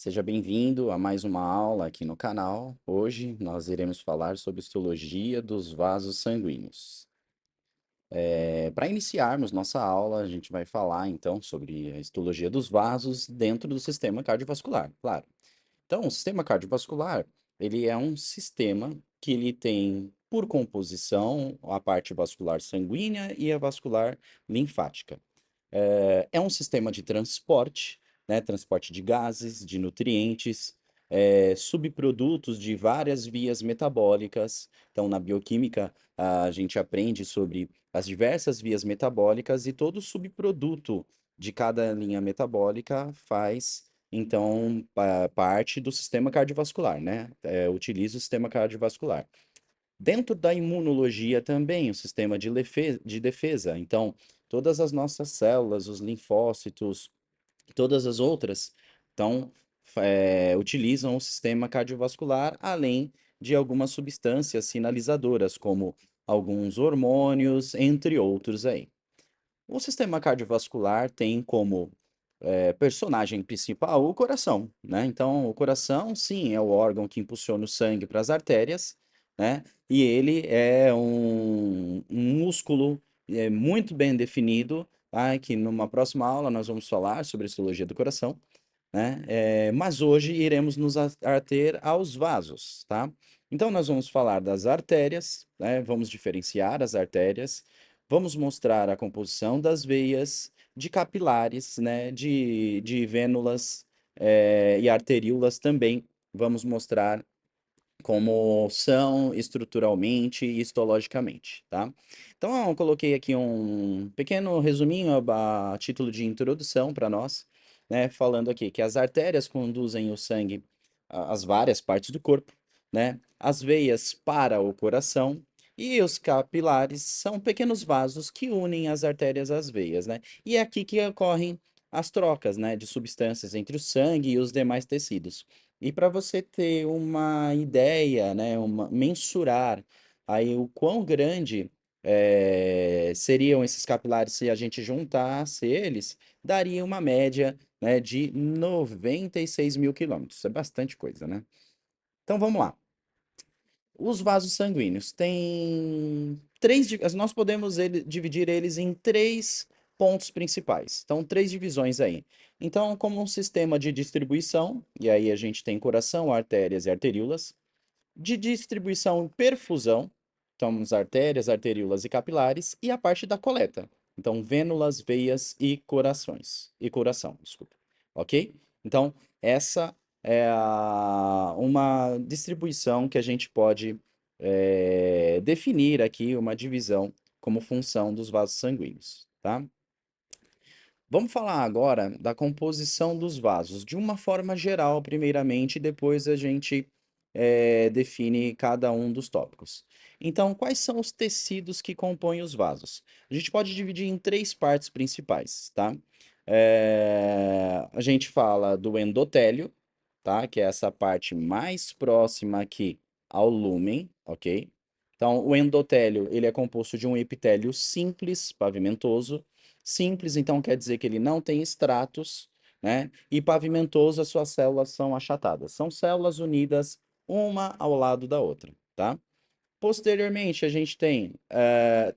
Seja bem-vindo a mais uma aula aqui no canal. Hoje nós iremos falar sobre histologia dos vasos sanguíneos. Para iniciarmos nossa aula, a gente vai falar então sobre a histologia dos vasos dentro do sistema cardiovascular, claro. Então, o sistema cardiovascular, ele é um sistema que ele tem por composição a parte vascular sanguínea e a vascular linfática. É um sistema de transporte, né, transporte de gases, de nutrientes, subprodutos de várias vias metabólicas. Então, na bioquímica, a gente aprende sobre as diversas vias metabólicas e todo subproduto de cada linha metabólica faz, então, parte do sistema cardiovascular, né? Utiliza o sistema cardiovascular. Dentro da imunologia também, o sistema de defesa. Então, todas as nossas células, os linfócitos, todas as outras, então, utilizam o sistema cardiovascular, além de algumas substâncias sinalizadoras, como alguns hormônios, entre outros aí. O sistema cardiovascular tem como personagem principal o coração, né? Então, o coração, sim, é o órgão que impulsiona o sangue para as artérias, né? E ele é um músculo muito bem definido, tá? Que numa próxima aula nós vamos falar sobre a histologia do coração, né? Mas hoje iremos nos ater aos vasos, tá? Então, nós vamos falar das artérias, né? Vamos diferenciar as artérias, vamos mostrar a composição das veias, de capilares, né? De vênulas, e arteríolas também. Vamos mostrar como são estruturalmente e histologicamente, tá? Então, eu coloquei aqui um pequeno resuminho a título de introdução para nós, né? Falando aqui que as artérias conduzem o sangue às várias partes do corpo, né? As veias para o coração e os capilares são pequenos vasos que unem as artérias às veias, né? E é aqui que ocorrem as trocas, né, de substâncias entre o sangue e os demais tecidos. E para você ter uma ideia, né, mensurar aí o quão grande seriam esses capilares se a gente juntasse eles, daria uma média, né, de 96 mil quilômetros. É bastante coisa, né? Então vamos lá. Os vasos sanguíneos têm nós podemos dividir eles em três pontos principais. Então, três divisões aí. Então, como um sistema de distribuição, e aí a gente tem coração, artérias e arteríolas, de distribuição e perfusão, então as artérias, arteríolas e capilares, e a parte da coleta. Então, vênulas, veias e corações. E coração, desculpa. Ok? Então, essa é uma distribuição que a gente pode definir aqui, uma divisão como função dos vasos sanguíneos, tá? Vamos falar agora da composição dos vasos, de uma forma geral, primeiramente, e depois a gente define cada um dos tópicos. Então, quais são os tecidos que compõem os vasos? A gente pode dividir em três partes principais, tá? A gente fala do endotélio, tá? Que é essa parte mais próxima aqui ao lúmen, ok? Então, o endotélio, ele é composto de um epitélio simples, pavimentoso. Simples, então, quer dizer que ele não tem estratos, né? E pavimentoso, as suas células são achatadas. São células unidas uma ao lado da outra, tá? Posteriormente, a gente tem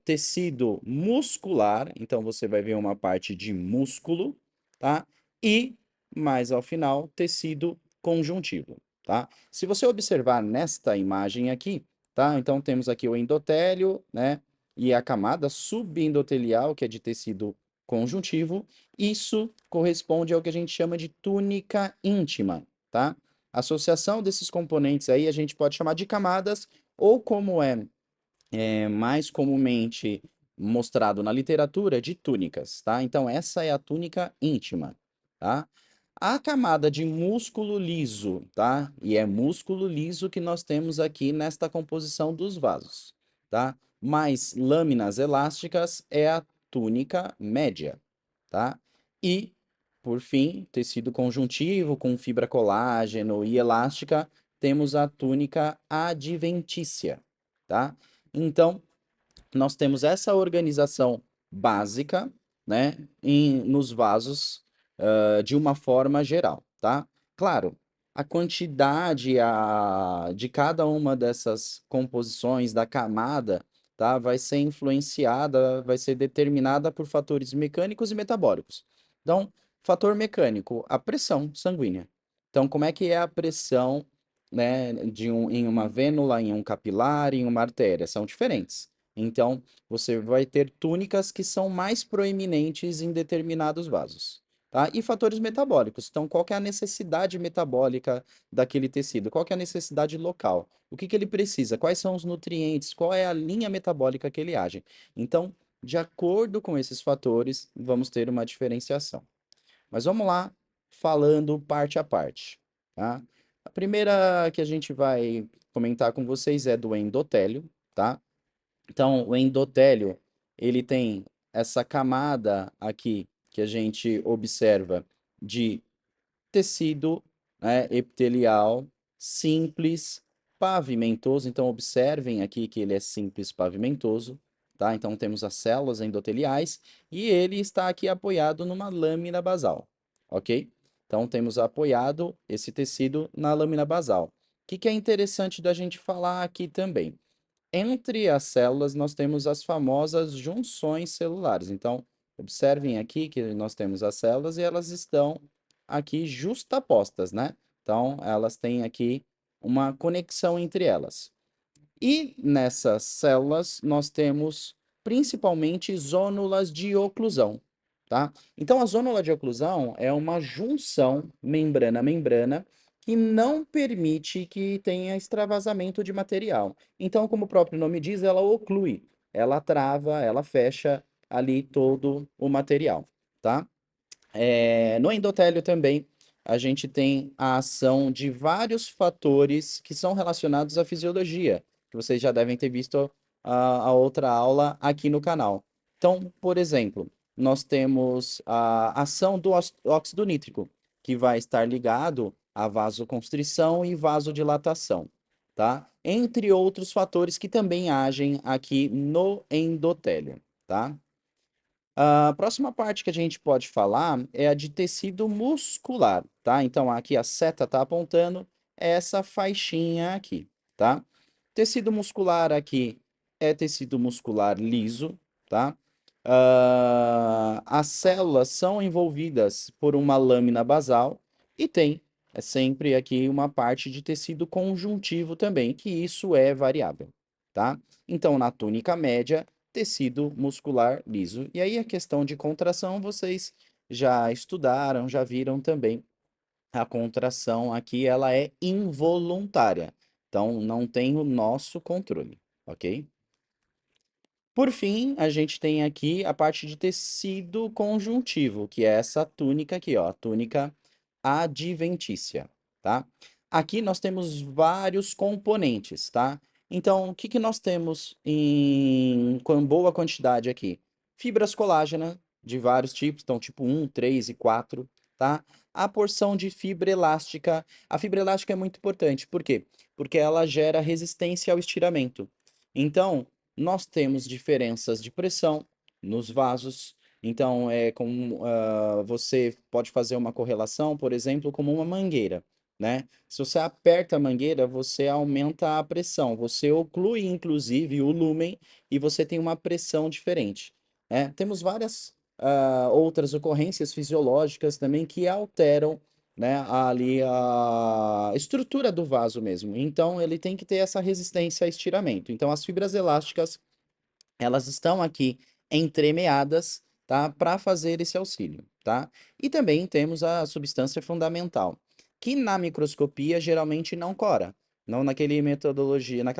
tecido muscular, então você vai ver uma parte de músculo, tá? E, mais ao final, tecido conjuntivo, tá? Se você observar nesta imagem aqui, tá? Então temos aqui o endotélio, né? E a camada subendotelial, que é de tecido conjuntivo. Isso corresponde ao que a gente chama de túnica íntima, tá? A associação desses componentes aí a gente pode chamar de camadas ou como é mais comumente mostrado na literatura, de túnicas, tá? Então, essa é a túnica íntima, tá? A camada de músculo liso, tá? E é músculo liso que nós temos aqui nesta composição dos vasos, tá? Mais lâminas elásticas é a túnica média, tá? E, por fim, tecido conjuntivo com fibra colágeno e elástica, temos a túnica adventícia, tá? Então, nós temos essa organização básica, né, nos vasos, de uma forma geral, tá? Claro, a quantidade de cada uma dessas composições da camada, tá, vai ser influenciada, vai ser determinada por fatores mecânicos e metabólicos. Então, fator mecânico, a pressão sanguínea. Então, como é que é a pressão, né, em uma vênula, em um capilar, em uma artéria? São diferentes. Então, você vai ter túnicas que são mais proeminentes em determinados vasos. Tá? E fatores metabólicos. Então, qual que é a necessidade metabólica daquele tecido? Qual que é a necessidade local? O que que ele precisa? Quais são os nutrientes? Qual é a linha metabólica que ele age? Então, de acordo com esses fatores, vamos ter uma diferenciação. Mas vamos lá, falando parte a parte, tá? A primeira que a gente vai comentar com vocês é do endotélio, tá? Então, o endotélio, ele tem essa camada aqui que a gente observa de tecido, né, epitelial simples, pavimentoso. Então, observem aqui que ele é simples pavimentoso, tá? Então, temos as células endoteliais e ele está aqui apoiado numa lâmina basal, ok? Então, temos apoiado esse tecido na lâmina basal. O que que é interessante da gente falar aqui também? Entre as células, nós temos as famosas junções celulares. Então, observem aqui que nós temos as células e elas estão aqui justapostas, né? Então, elas têm aqui uma conexão entre elas. E nessas células nós temos principalmente zônulas de oclusão, tá? Então a zônula de oclusão é uma junção membrana a membrana que não permite que tenha extravasamento de material. Então, como o próprio nome diz, ela oclui, ela trava, ela fecha ali todo o material, tá? No endotélio também, a gente tem a ação de vários fatores que são relacionados à fisiologia, que vocês já devem ter visto a outra aula aqui no canal. Então, por exemplo, nós temos a ação do óxido nítrico, que vai estar ligado à vasoconstrição e vasodilatação, tá? Entre outros fatores que também agem aqui no endotélio, tá? A próxima parte que a gente pode falar é a de tecido muscular, tá? Então, aqui a seta está apontando essa faixinha aqui, tá? Tecido muscular aqui é tecido muscular liso, tá? As células são envolvidas por uma lâmina basal e tem sempre aqui uma parte de tecido conjuntivo também, que isso é variável, tá? Então, na túnica média, tecido muscular liso. E aí a questão de contração, vocês já estudaram, já viram também. A contração aqui, ela é involuntária. Então, não tem o nosso controle, ok? Por fim, a gente tem aqui a parte de tecido conjuntivo, que é essa túnica aqui, ó, a túnica adventícia, tá? Aqui nós temos vários componentes, tá? Então, o que que nós temos com boa quantidade aqui? Fibras colágena de vários tipos, então tipo 1, 3 e 4, tá? A porção de fibra elástica. A fibra elástica é muito importante, por quê? Porque ela gera resistência ao estiramento. Então, nós temos diferenças de pressão nos vasos. Então, você pode fazer uma correlação, por exemplo, como uma mangueira, né? Se você aperta a mangueira, você aumenta a pressão, você oclui, inclusive, o lúmen e você tem uma pressão diferente, né? Temos várias outras ocorrências fisiológicas também que alteram, né, ali a estrutura do vaso mesmo. Então, ele tem que ter essa resistência a estiramento. Então, as fibras elásticas elas estão aqui entremeadas, tá? Para fazer esse auxílio, tá? E também temos a substância fundamental, que na microscopia geralmente não cora. Não naquela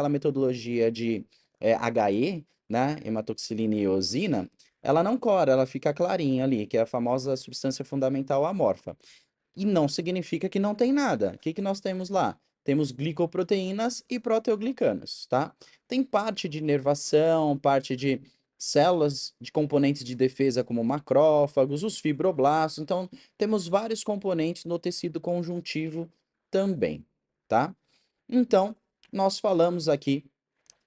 metodologia de HE, né? Hematoxilina e eosina, ela não cora, ela fica clarinha ali, que é a famosa substância fundamental amorfa. E não significa que não tem nada. O que que nós temos lá? Temos glicoproteínas e proteoglicanos, tá? Tem parte de inervação, parte de células de componentes de defesa como macrófagos, os fibroblastos. Então, temos vários componentes no tecido conjuntivo também, tá? Então, nós falamos aqui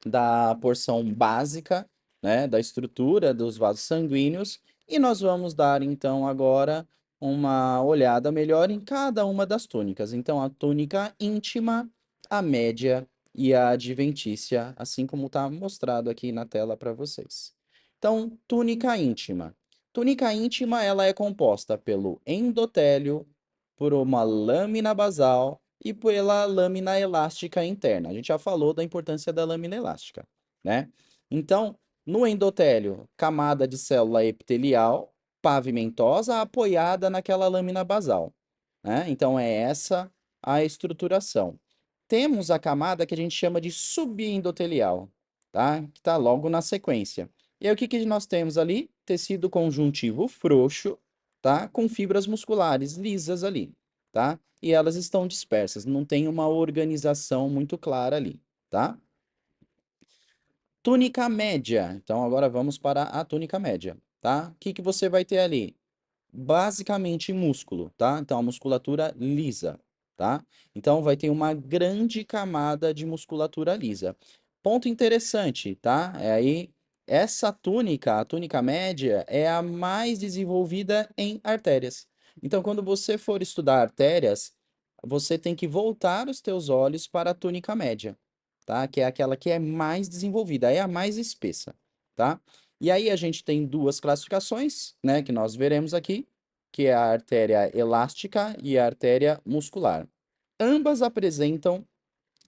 da porção básica, né, da estrutura dos vasos sanguíneos, e nós vamos dar então agora uma olhada melhor em cada uma das túnicas. Então, a túnica íntima, a média e a adventícia, assim como está mostrado aqui na tela para vocês. Então, túnica íntima. Túnica íntima, ela é composta pelo endotélio, por uma lâmina basal e pela lâmina elástica interna. A gente já falou da importância da lâmina elástica, né? Então, no endotélio, camada de célula epitelial, pavimentosa apoiada naquela lâmina basal, né? Então é essa a estruturação. Temos a camada que a gente chama de subendotelial, tá? Que está logo na sequência. E aí o que que nós temos ali? Tecido conjuntivo frouxo, tá? Com fibras musculares lisas ali, tá? E elas estão dispersas, não tem uma organização muito clara ali, tá? Túnica média. Então agora vamos para a túnica média, tá? O que que você vai ter ali? Basicamente músculo, tá? Então, a musculatura lisa, tá? Então, vai ter uma grande camada de musculatura lisa. Ponto interessante, tá? É aí, essa túnica, a túnica média, é a mais desenvolvida em artérias. Então, quando você for estudar artérias, você tem que voltar os teus olhos para a túnica média, tá? Que é aquela que é mais desenvolvida, é a mais espessa, tá? E aí a gente tem duas classificações, né, que nós veremos aqui, que é a artéria elástica e a artéria muscular. Ambas apresentam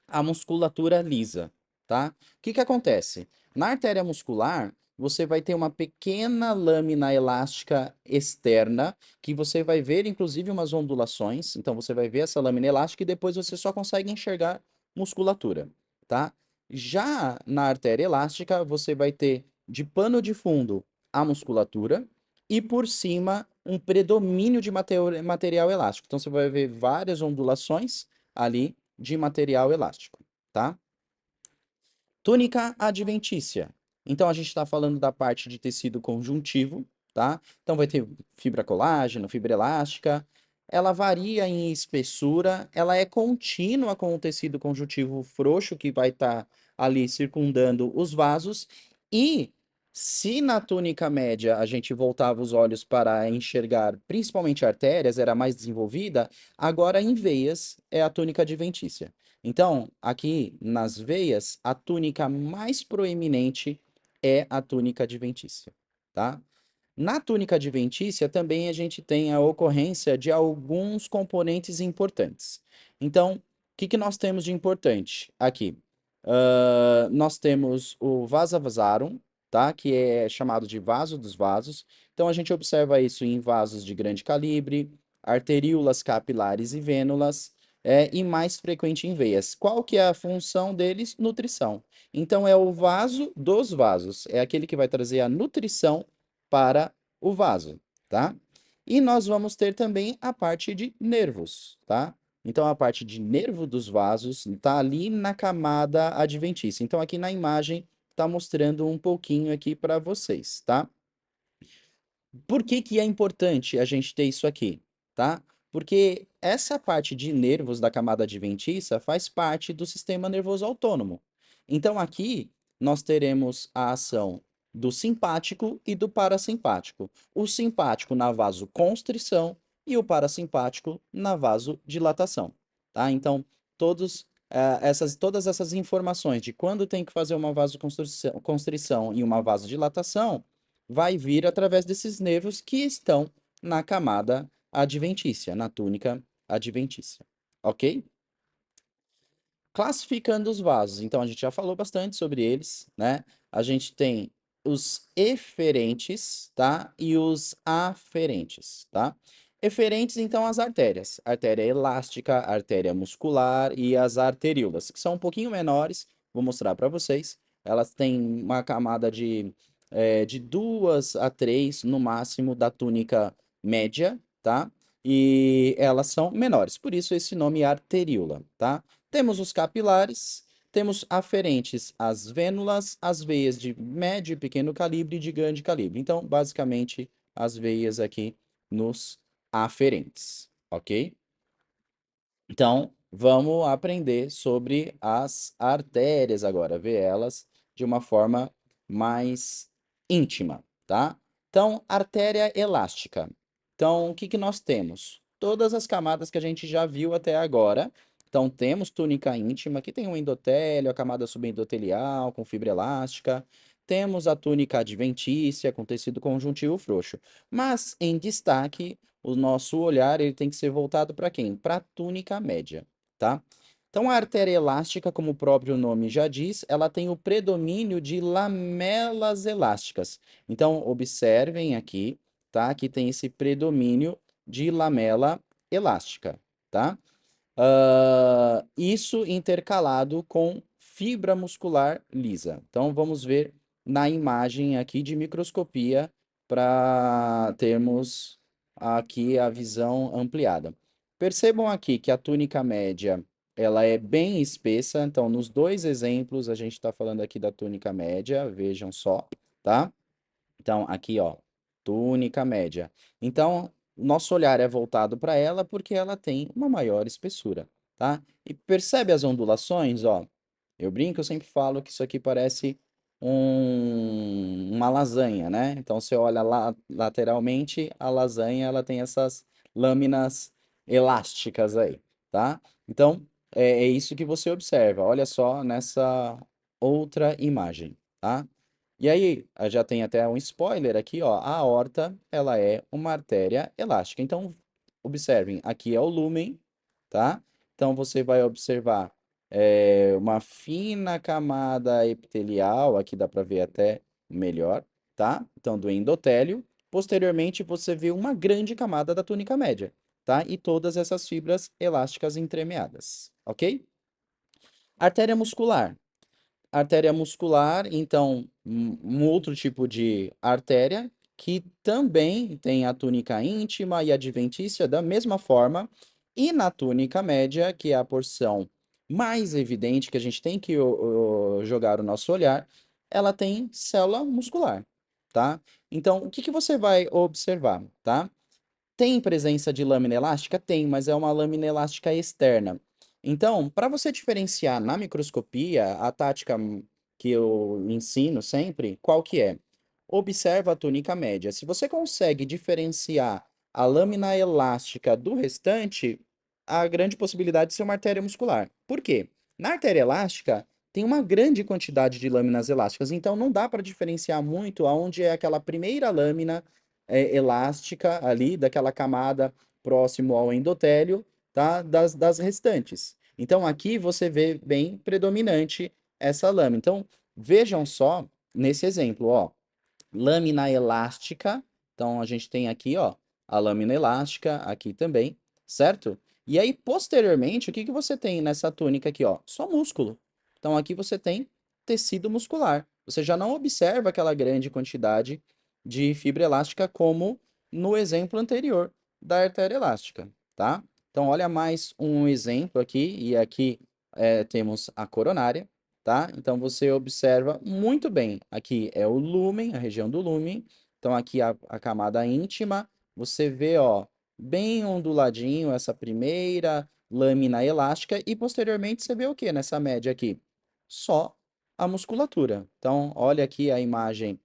a musculatura lisa, tá? O que que acontece? Na artéria muscular, você vai ter uma pequena lâmina elástica externa, que você vai ver, inclusive, umas ondulações. Então, você vai ver essa lâmina elástica e depois você só consegue enxergar musculatura, tá? Já na artéria elástica, você vai ter de pano de fundo a musculatura e por cima um predomínio de material elástico. Então, você vai ver várias ondulações ali de material elástico, tá? Túnica adventícia. Então, a gente está falando da parte de tecido conjuntivo, tá? Então, vai ter fibra colágeno, fibra elástica. Ela varia em espessura, ela é contínua com o tecido conjuntivo frouxo, que vai estar ali circundando os vasos. E se na túnica média a gente voltava os olhos para enxergar principalmente artérias, era mais desenvolvida, agora em veias é a túnica adventícia. Então, aqui nas veias, a túnica mais proeminente é a túnica adventícia, tá? Na túnica adventícia também a gente tem a ocorrência de alguns componentes importantes. Então, o que que nós temos de importante aqui? Nós temos o vasa vasarum, tá? Que é chamado de vaso dos vasos. Então, a gente observa isso em vasos de grande calibre, arteríolas capilares e vênulas, e mais frequente em veias. Qual que é a função deles? Nutrição. Então, é o vaso dos vasos. É aquele que vai trazer a nutrição para o vaso, tá? E nós vamos ter também a parte de nervos, tá? Então, a parte de nervo dos vasos está ali na camada adventícia. Então, aqui na imagem está mostrando um pouquinho aqui para vocês, tá? Por que que é importante a gente ter isso aqui, tá? Porque essa parte de nervos da camada adventícia faz parte do sistema nervoso autônomo. Então, aqui nós teremos a ação do simpático e do parasimpático. O simpático na vasoconstrição e o parasimpático na vasodilatação, tá? Então, todas essas informações de quando tem que fazer uma vasoconstrição e uma vasodilatação vai vir através desses nervos que estão na camada adventícia, na túnica adventícia, ok? Classificando os vasos, então a gente já falou bastante sobre eles, né? A gente tem os eferentes, tá? E os aferentes, tá? Eferentes, então, as artérias. Artéria elástica, artéria muscular e as arteríolas, que são um pouquinho menores, vou mostrar para vocês. Elas têm uma camada de 2 a 3, no máximo, da túnica média, tá? E elas são menores, por isso esse nome é arteríola, tá? Temos os capilares, temos aferentes às vênulas, as veias de médio e pequeno calibre e de grande calibre. Então, basicamente, as veias aqui nos aferentes, ok? Então, vamos aprender sobre as artérias agora, ver elas de uma forma mais íntima, tá? Então, artéria elástica. Então, o que que nós temos? Todas as camadas que a gente já viu até agora. Então, temos túnica íntima, que tem o endotélio, a camada subendotelial com fibra elástica. Temos a túnica adventícia com tecido conjuntivo frouxo. Mas, em destaque, o nosso olhar ele tem que ser voltado para quem? Para a túnica média, tá? Então, a artéria elástica, como o próprio nome já diz, ela tem o predomínio de lamelas elásticas. Então, observem aqui, tá? Que tem esse predomínio de lamela elástica, tá? Isso intercalado com fibra muscular lisa. Então, vamos ver na imagem aqui de microscopia para termos aqui a visão ampliada. Percebam aqui que a túnica média ela é bem espessa. Então, nos dois exemplos, a gente está falando aqui da túnica média, vejam só, tá? Então, aqui, ó, túnica média. Então, nosso olhar é voltado para ela porque ela tem uma maior espessura, tá? E percebe as ondulações, ó? Eu brinco, eu sempre falo que isso aqui parece uma lasanha, né? Então, você olha lá lateralmente, a lasanha ela tem essas lâminas elásticas aí, tá? Então, é isso que você observa. Olha só nessa outra imagem, tá? E aí, já tem até um spoiler aqui, ó. A aorta, ela é uma artéria elástica. Então, observem, aqui é o lúmen, tá? Então, você vai observar uma fina camada epitelial, aqui dá para ver até melhor, tá? Então, do endotélio. Posteriormente, você vê uma grande camada da túnica média, tá? E todas essas fibras elásticas entremeadas, ok? Artéria muscular. Artéria muscular, então, um outro tipo de artéria que também tem a túnica íntima e adventícia da mesma forma, e na túnica média, que é a porção mais evidente que a gente tem que jogar o nosso olhar, ela tem célula muscular, tá? Então, o que que você vai observar, tá? Tem presença de lâmina elástica? Tem, mas é uma lâmina elástica externa. Então, para você diferenciar na microscopia, a tática que eu ensino sempre, qual que é? Observa a túnica média. Se você consegue diferenciar a lâmina elástica do restante, há grande possibilidade de ser uma artéria muscular. Por quê? Na artéria elástica, tem uma grande quantidade de lâminas elásticas, então não dá para diferenciar muito aonde é aquela primeira lâmina elástica ali, daquela camada próximo ao endotélio, tá? Das restantes. Então, aqui você vê bem predominante essa lâmina. Então, vejam só nesse exemplo, ó, lâmina elástica. Então, a gente tem aqui, ó, a lâmina elástica aqui também, certo? E aí, posteriormente, o que que você tem nessa túnica aqui, ó? Só músculo. Então, aqui você tem tecido muscular. Você já não observa aquela grande quantidade de fibra elástica como no exemplo anterior da artéria elástica, tá? Então, olha mais um exemplo aqui, e aqui temos a coronária, tá? Então você observa muito bem. Aqui é o lúmen, a região do lúmen. Então aqui a camada íntima, você vê, ó, bem onduladinho essa primeira lâmina elástica e posteriormente você vê o que nessa média aqui? Só a musculatura. Então olha aqui a imagem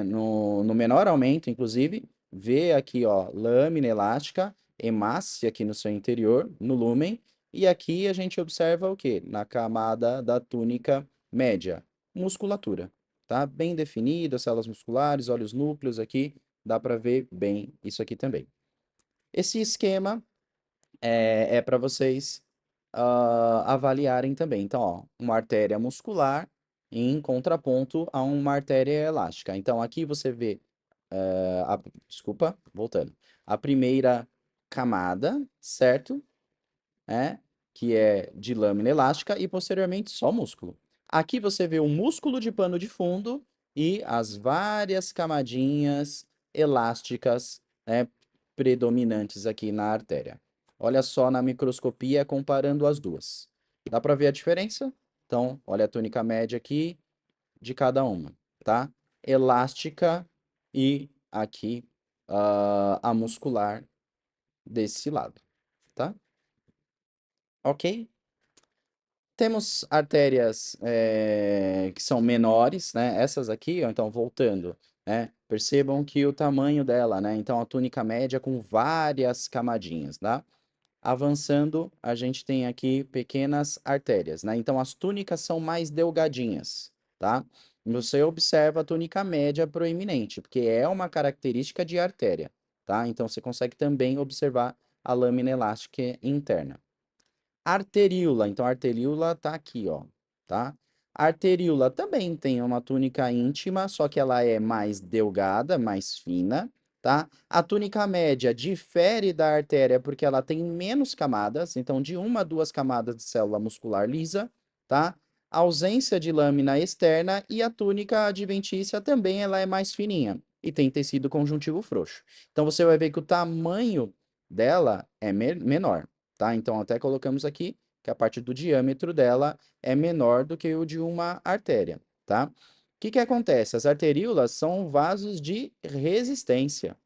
no menor aumento, inclusive, vê aqui, ó, lâmina elástica, hemácia aqui no seu interior, no lúmen, e aqui a gente observa o quê? Na camada da túnica média, musculatura, tá? Bem definido, as células musculares, olha os núcleos aqui, dá para ver bem isso aqui também. Esse esquema é para vocês avaliarem também. Então, ó, uma artéria muscular em contraponto a uma artéria elástica. Então, aqui você vê, desculpa, voltando, a primeira camada, certo? Né? Que é de lâmina elástica e posteriormente só músculo. Aqui você vê o músculo de pano de fundo e as várias camadinhas elásticas, né, predominantes aqui na artéria. Olha só na microscopia comparando as duas. Dá para ver a diferença? Então, olha a túnica média aqui de cada uma, tá? Elástica e aqui a muscular desse lado, tá? Ok? Temos artérias que são menores, né? Essas aqui, ó, então voltando. né? Percebam que o tamanho dela, né? Então, a túnica média com várias camadinhas, tá? Avançando, a gente tem aqui pequenas artérias, né? Então, as túnicas são mais delgadinhas, tá? Você observa a túnica média proeminente, porque é uma característica de artéria, tá? Então, você consegue também observar a lâmina elástica interna. Arteríola, então a arteríola tá aqui, ó, tá? A arteríola também tem uma túnica íntima, só que ela é mais delgada, mais fina, tá? A túnica média difere da artéria porque ela tem menos camadas, então de uma a duas camadas de célula muscular lisa, tá? Ausência de lâmina externa e a túnica adventícia também ela é mais fininha e tem tecido conjuntivo frouxo. Então você vai ver que o tamanho dela é menor, tá? Então, até colocamos aqui que a parte do diâmetro dela é menor do que o de uma artéria, tá? O que que acontece? As arteríolas são vasos de resistência,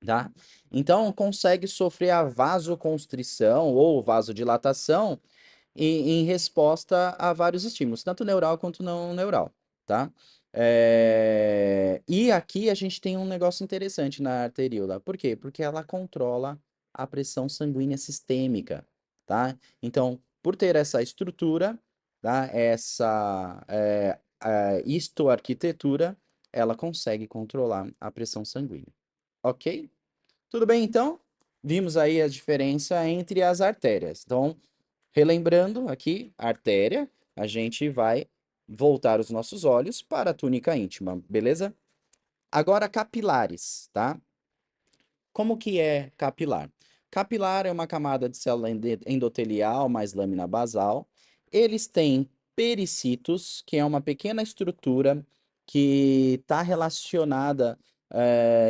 tá? Então, consegue sofrer a vasoconstrição ou vasodilatação em resposta a vários estímulos, tanto neural quanto não neural, tá? E aqui a gente tem um negócio interessante na arteríola. Por quê? Porque ela controla a pressão sanguínea sistêmica, tá? Então, por ter essa estrutura, tá? Essa histoarquitetura, ela consegue controlar a pressão sanguínea. Ok? Tudo bem, então? Vimos aí a diferença entre as artérias. Então, relembrando aqui, artéria, a gente vai voltar os nossos olhos para a túnica íntima, beleza? Agora, capilares, tá? Como que é capilar? Capilar é uma camada de célula endotelial mais lâmina basal. Eles têm pericitos, que é uma pequena estrutura que está relacionada,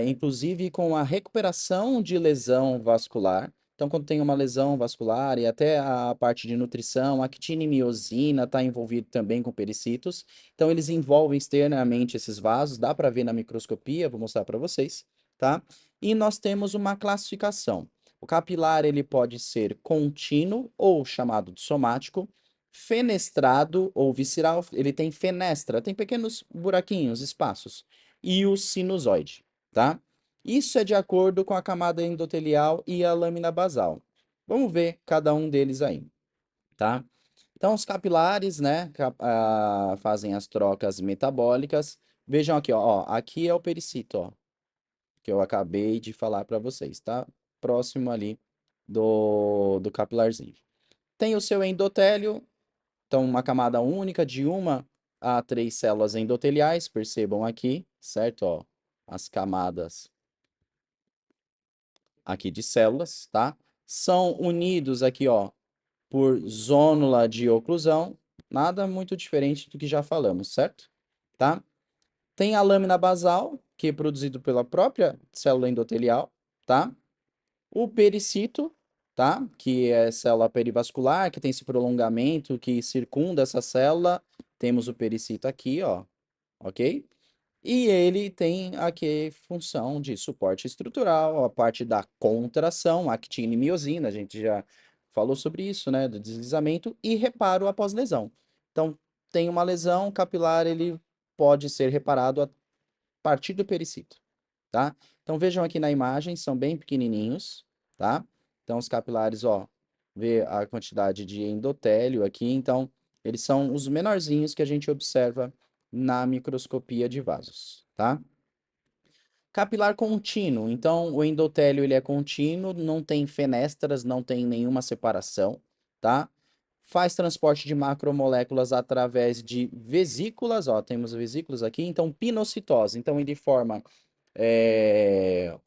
inclusive, com a recuperação de lesão vascular. Então, quando tem uma lesão vascular e até a parte de nutrição, actina e miosina está envolvido também com pericitos. Então, eles envolvem externamente esses vasos, dá para ver na microscopia, vou mostrar para vocês, tá? E nós temos uma classificação. O capilar ele pode ser contínuo ou chamado de somático, fenestrado ou visceral, ele tem fenestra, tem pequenos buraquinhos, espaços, e o sinusoide, tá? Isso é de acordo com a camada endotelial e a lâmina basal. Vamos ver cada um deles aí, tá? Então, os capilares, né, fazem as trocas metabólicas. Vejam aqui, ó, aqui é o pericito, ó, que eu acabei de falar para vocês, tá? Próximo ali do capilarzinho. Tem o seu endotélio, então uma camada única de uma a três células endoteliais, percebam aqui, certo? Ó, as camadas aqui de células, tá? São unidos aqui, ó, por zônula de oclusão, nada muito diferente do que já falamos, certo? Tá? Tem a lâmina basal, que é produzido pela própria célula endotelial, tá? O pericito, tá? Que é a célula perivascular, que tem esse prolongamento que circunda essa célula. Temos o pericito aqui, ó, ok? E ele tem aqui função de suporte estrutural, a parte da contração, actina e miosina, a gente já falou sobre isso, né? Do deslizamento e reparo após lesão. Então, tem uma lesão capilar, ele pode ser reparado a partir do pericito, tá? Então vejam aqui na imagem, são bem pequenininhos, tá? Então os capilares, ó, vê a quantidade de endotélio aqui, então eles são os menorzinhos que a gente observa na microscopia de vasos, tá? Capilar contínuo, então o endotélio ele é contínuo, não tem fenestras, não tem nenhuma separação, tá? Faz transporte de macromoléculas através de vesículas, ó, temos vesículas aqui, então pinocitose, então ele forma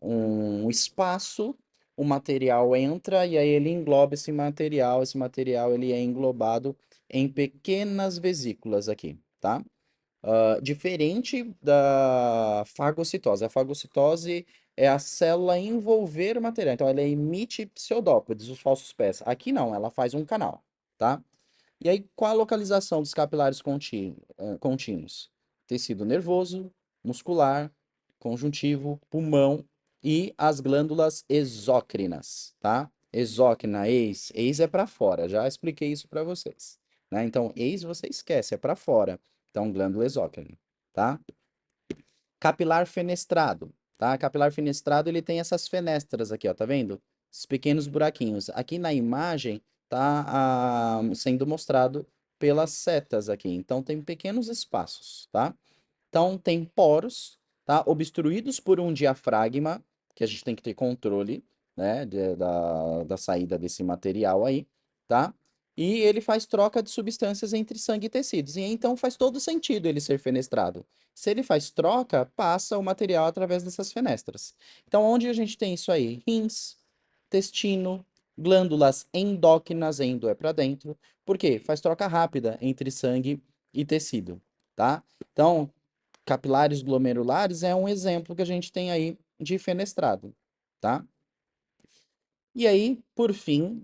um espaço, o material entra e aí ele engloba esse material ele é englobado em pequenas vesículas aqui, tá? Diferente da fagocitose. A fagocitose é a célula envolver o material. Então, ela emite pseudópodes, os falsos pés. Aqui não, ela faz um canal, tá? E aí, qual a localização dos capilares contínuos? Tecido nervoso, muscular, conjuntivo, pulmão e as glândulas exócrinas, tá? Exócrina, ex é para fora. Já expliquei isso para vocês, né? Então, ex você esquece, é para fora. Então, glândula exócrina, tá? Capilar fenestrado, tá? Capilar fenestrado, ele tem essas fenestras aqui, ó, tá vendo? Esses pequenos buraquinhos. Aqui na imagem tá sendo mostrado pelas setas aqui. Então, tem pequenos espaços, tá? Então, tem poros, tá? Obstruídos por um diafragma, que a gente tem que ter controle, né? Da saída desse material aí, tá? E ele faz troca de substâncias entre sangue e tecidos. E então faz todo sentido ele ser fenestrado. Se ele faz troca, passa o material através dessas fenestras. Então, onde a gente tem isso aí? Rins, intestino, glândulas endócrinas, endo é para dentro. Por quê? Faz troca rápida entre sangue e tecido, tá? Então, capilares glomerulares é um exemplo que a gente tem aí de fenestrado, tá? E aí, por fim,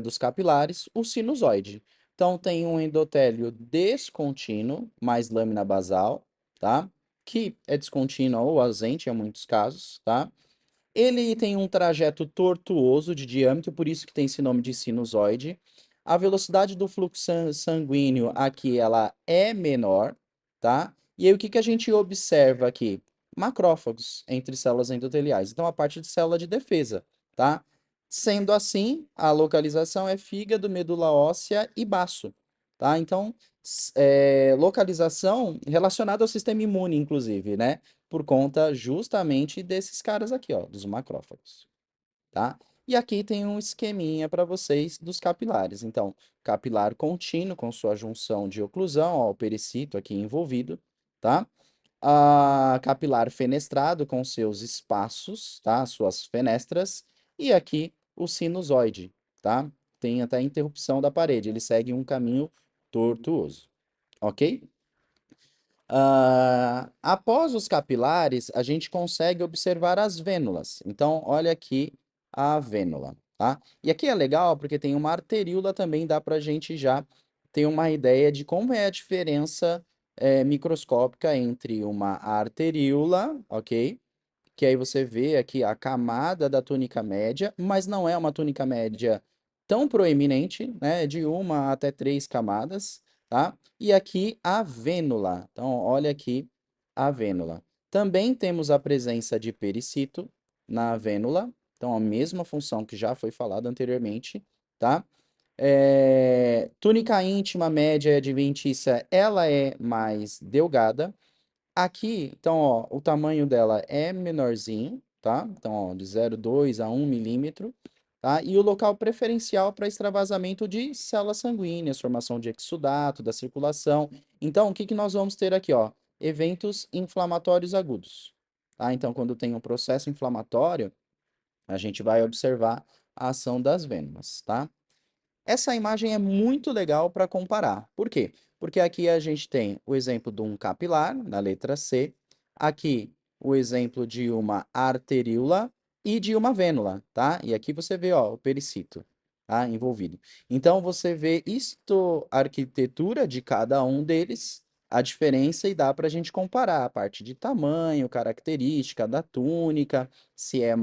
dos capilares, o sinusoide. Então, tem um endotélio descontínuo, mais lâmina basal, tá? Que é descontínuo ou ausente em muitos casos, tá? Ele tem um trajeto tortuoso de diâmetro, por isso que tem esse nome de sinusoide. A velocidade do fluxo sanguíneo aqui, ela é menor, tá? E aí, o que que a gente observa aqui? Macrófagos entre células endoteliais. Então, a parte de célula de defesa, tá? Sendo assim, a localização é fígado, medula óssea e baço, tá? Então, localização relacionada ao sistema imune, inclusive, né? Por conta justamente desses caras aqui, ó, dos macrófagos, tá? E aqui tem um esqueminha para vocês dos capilares. Então, capilar contínuo com sua junção de oclusão, ó, o pericito aqui envolvido, tá? A capilar fenestrado com seus espaços, tá? Suas fenestras. E aqui o sinusoide, tá? Tem até interrupção da parede, ele segue um caminho tortuoso, ok? Após os capilares, a gente consegue observar as vênulas. Então, olha aqui a vênula, tá? E aqui é legal porque tem uma arteríola também, dá para a gente já ter uma ideia de como é a diferença microscópica entre uma arteríola, ok? Que aí você vê aqui a camada da túnica média, mas não é uma túnica média tão proeminente, né? De uma até três camadas, tá? E aqui a vênula. Então, olha aqui a vênula. Também temos a presença de pericito na vênula. Então, a mesma função que já foi falada anteriormente, tá? Túnica íntima média e adventícia, ela é mais delgada. Aqui, então, ó, o tamanho dela é menorzinho, tá? Então, ó, de 0,2 a 1 milímetro, tá? E o local preferencial para extravasamento de células sanguíneas, formação de exudato, da circulação. Então, o que que nós vamos ter aqui, ó? Eventos inflamatórios agudos, tá? Então, quando tem um processo inflamatório, a gente vai observar a ação das vênulas, tá? Essa imagem é muito legal para comparar. Por quê? Porque aqui a gente tem o exemplo de um capilar, na letra C, aqui o exemplo de uma arteríola e de uma vênula, tá? E aqui você vê, ó, o pericito, tá? Envolvido. Então, você vê isto, a arquitetura de cada um deles, a diferença, e dá para a gente comparar a parte de tamanho, característica da túnica, se é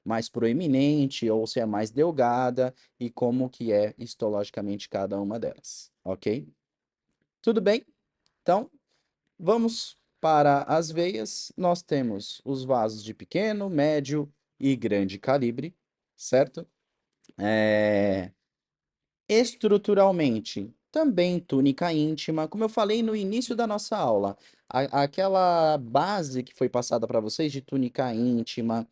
mais proeminente ou se é mais delgada, e como que é histologicamente cada uma delas, ok? Tudo bem? Então, vamos para as veias. Nós temos os vasos de pequeno, médio e grande calibre, certo? É, Estruturalmente, também túnica íntima, como eu falei no início da nossa aula, aquela base que foi passada para vocês de túnica íntima,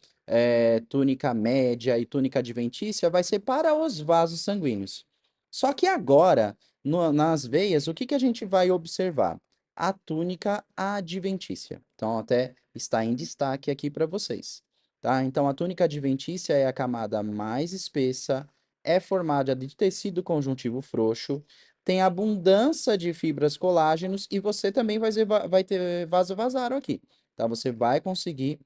túnica média e túnica adventícia vai ser para os vasos sanguíneos. Só que agora, nas veias, o que que a gente vai observar? A túnica adventícia. Então, até está em destaque aqui para vocês, tá? Então, a túnica adventícia é a camada mais espessa, é formada de tecido conjuntivo frouxo, tem abundância de fibras colágenos e você também vai ter vaso aqui, tá? Você vai conseguir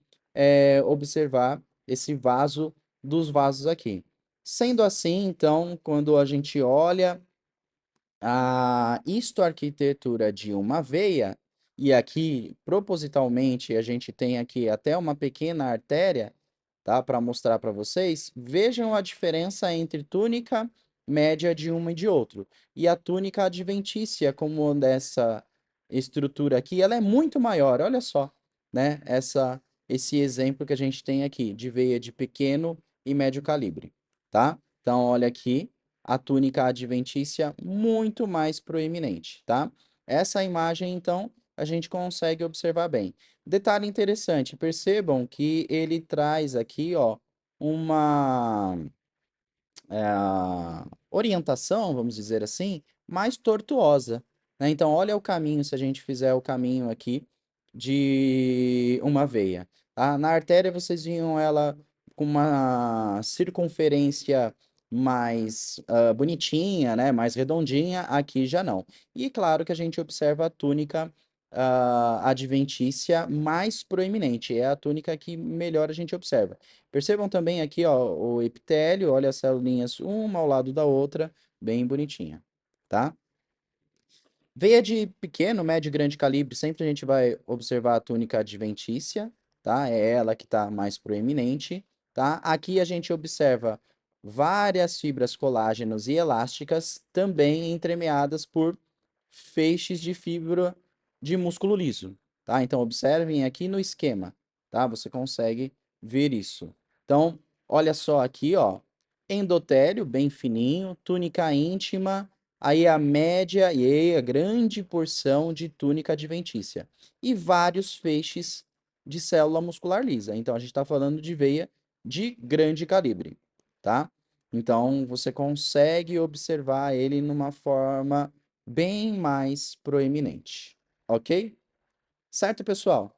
observar esse vaso dos vasos aqui. Sendo assim, então, quando a gente olha a arquitetura de uma veia, e aqui, propositalmente, a gente tem aqui até uma pequena artéria, tá? Para mostrar para vocês, vejam a diferença entre túnica média de uma e de outro. E a túnica adventícia, como dessa estrutura aqui, ela é muito maior, olha só. né, esse exemplo que a gente tem aqui, de veia de pequeno e médio calibre, tá? Então, olha aqui, a túnica adventícia muito mais proeminente, tá? Essa imagem, então, a gente consegue observar bem. Detalhe interessante, percebam que ele traz aqui, ó, uma orientação, vamos dizer assim, mais tortuosa, né? Então, olha o caminho, se a gente fizer o caminho aqui de uma veia, tá? Na artéria, vocês viam ela com uma circunferência mais bonitinha, né? Mais redondinha, aqui já não. E claro que a gente observa a túnica adventícia mais proeminente, é a túnica que melhor a gente observa. Percebam também aqui, ó, o epitélio, olha as celulinhas uma ao lado da outra, bem bonitinha, tá? Veia de pequeno, médio e grande calibre, sempre a gente vai observar a túnica adventícia, tá? É ela que está mais proeminente, tá? Aqui a gente observa várias fibras colágenas e elásticas, também entremeadas por feixes de fibra de músculo liso, tá? Então, observem aqui no esquema, tá? Você consegue ver isso. Então, olha só aqui, ó, endotélio bem fininho, túnica íntima, aí a média e aí a grande porção de túnica adventícia e vários feixes de célula muscular lisa. Então, a gente está falando de veia de grande calibre, tá? Então, você consegue observar ele numa forma bem mais proeminente, ok? Certo, pessoal?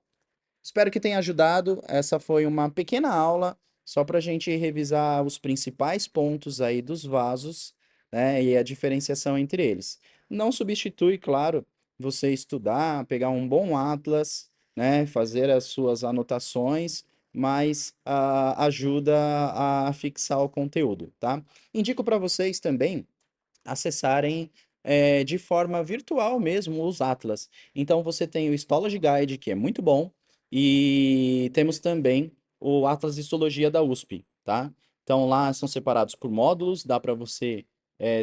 Espero que tenha ajudado. Essa foi uma pequena aula só para a gente revisar os principais pontos aí dos vasos, né, e a diferenciação entre eles. Não substitui, claro, você estudar, pegar um bom atlas, né, fazer as suas anotações, mas ajuda a fixar o conteúdo, tá? Indico para vocês também acessarem de forma virtual mesmo os Atlas. Então você tem o Histology Guide, que é muito bom, e temos também o Atlas de Histologia da USP, tá? Então lá são separados por módulos, dá para você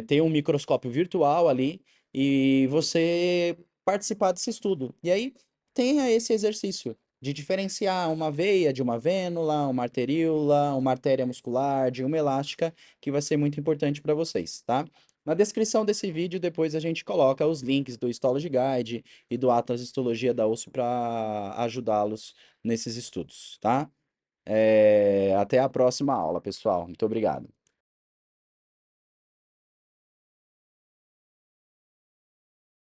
ter um microscópio virtual ali e você participar desse estudo. E aí tenha esse exercício de diferenciar uma veia de uma vênula, uma arteríola, uma artéria muscular, de uma elástica, que vai ser muito importante para vocês, tá? Na descrição desse vídeo, depois a gente coloca os links do Histology Guide e do Atlas de Histologia da USP para ajudá-los nesses estudos, tá? Até a próxima aula, pessoal. Muito obrigado.